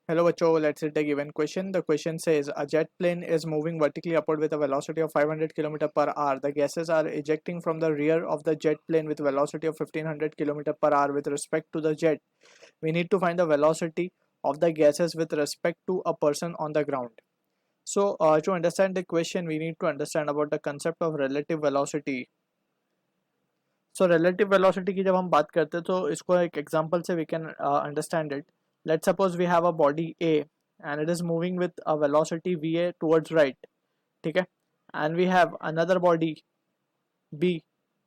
Hello बच्चों, let's read the given question. The question says a jet plane is moving vertically upward with a velocity of 500 km per hour. The gases are ejecting from the rear of the jet plane with velocity of 1500 km per hour. With respect to the jet, we need to find the velocity of the gases with respect to a person on the ground. So to understand the question, we need to understand about the concept of relative velocity. So relative velocity की जब हम बात करते हैं तो इसको एक example से we can understand it. Let's suppose we have a body A and it is moving with a velocity VA towards right, ठीक है, and we have another body B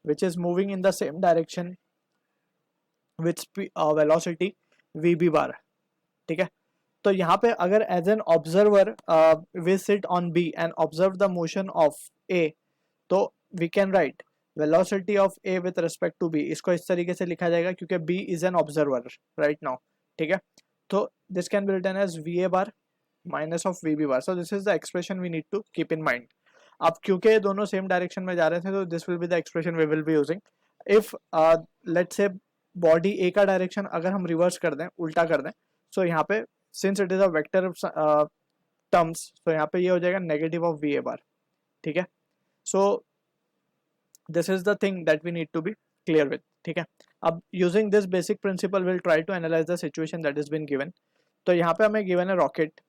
which is moving in the same direction with velocity VB bar, ठीक है. तो यहाँ पे अगर as an observer we sit on B and observe the motion of A, तो we can write velocity of A with respect to B. इसको इस तरीके से लिखा जाएगा क्योंकि B is an observer right now, ठीक है. तो this can be written as V A bar minus of V B bar. So this is the expression we need to keep in mind. अब क्योंकि दोनों सेम डायरेक्शन में जा रहे थे तो this will be the expression we will be using. If let's say body A का direction अगर हम रिवर्स कर दें, उल्टा कर दें, सो यहाँ पे since it is a vector terms, तो यहाँ पे ये हो जाएगा negative of v A bar, ठीक है. So this is the thing that we need to be clear with, ठीक है. अब using this basic principle will try to analyze the situation that is been given. तो यहाँ पे हमें given है रॉकेट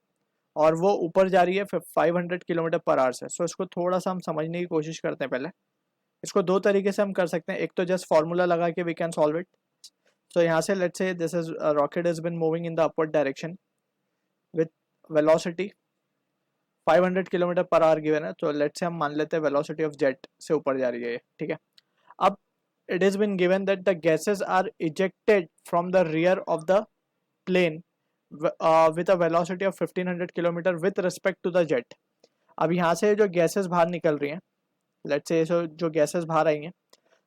और वो ऊपर जा रही है 500 किलोमीटर पर आवर से. सो इसको थोड़ा सा हम समझने की कोशिश करते हैं. पहले इसको दो तरीके से हम कर सकते हैं. एक तो जस्ट फॉर्मूला लगा के we can solve it. So यहाँ से let's say this is rocket is been moving in the upward direction with velocity 500 kilometre per hour given है. तो लेट्स से हम मान लेते हैं वेलोसिटी ऑफ जेट से ऊपर जा रही है ये, ठीक है. अब it is been given that the gases are ejected from the rear of the plane with a velocity of 1500 kilometre with respect to the jet. अब यहाँ से जो गैसेस बाहर निकल रही हैं, लेट्स से जो गैसेस बाहर आई हैं,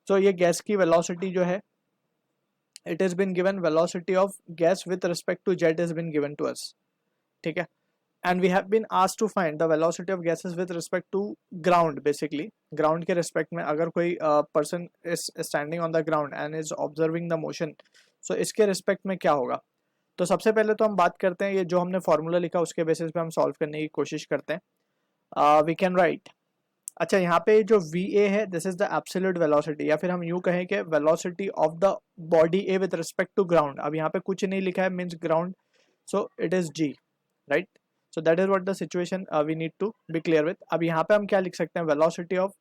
तो ये गैस की वेलोसिटी जो है, it is been given velocity of gas with respect to jet is been given to us, ठीक है. And we have been asked to find the velocity of gases with respect to ground. Basically ground के respect में अगर कोई person is standing on the ground and is observing the motion, so इसके respect में क्या होगा. तो सबसे पहले तो हम बात करते हैं, ये जो हमने फॉर्मूला लिखा उसके बेसिस पे हम सॉल्व करने की कोशिश करते हैं. वी कैन राइट, अच्छा यहाँ पे जो वी ए है this is the absolute velocity, या फिर हम यूँ कहें कि velocity of the body a with respect to ground. अब यहाँ पे कुछ नहीं लिखा है, means ground, so it is g, right. So that is what the situation we need to be clear with. अब यहाँ पे हम क्या लिख सकते हैं, velocity of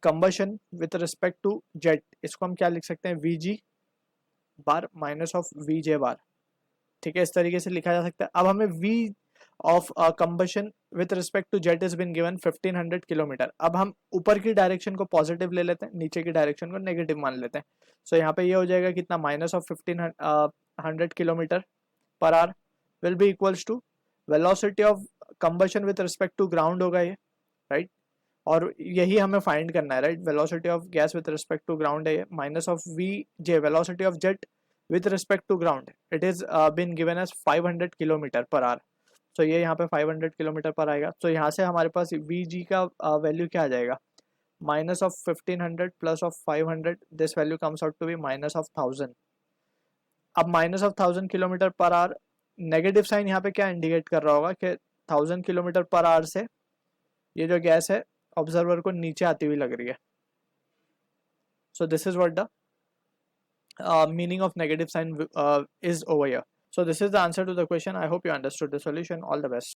combustion with respect to jet, इसको हम क्या लिख सकते हैं, V G bar minus of we J bar, ठीक है. इस तरीके से लिखा जा सकता है. अब हमें v of combustion with respect to jet is been given 1500 kilometre. अब हम ऊपर की डायरेक्शन को पॉजिटिव ले लेते हैं, नीचे की डायरेक्शन को नेगेटिव मान लेते हैं. सो यहाँ पे ये हो जाएगा कितना, minus of 1500 kilometre per hour will be equals to velocity of combustion with respect to ground होगा ये, राइट. और यही हमें फाइंड करना है, right. Velocity of gas with respect to ground है ये, minus of we j velocity of jet with respect to ground, it is been given as 500 kilometre per hour. तो ये यहाँ पे 500 किलोमीटर पर आएगा. तो यहाँ से हमारे पास वी जी का वैल्यू क्या आ जाएगा, minus of 1500 plus of 500, this value comes out to be minus of 1000. अब minus of 1000 kilometre per hour, negative sign यहाँ पे क्या इंडिकेट कर रहा होगा कि 1000 किलोमीटर पर आवर से ये जो गैस है ऑब्जर्वर को नीचे आती हुई लग रही है. So this is what the meaning of negative sign is over here. So this is the answer to the question. I hope you understood the solution. All the best.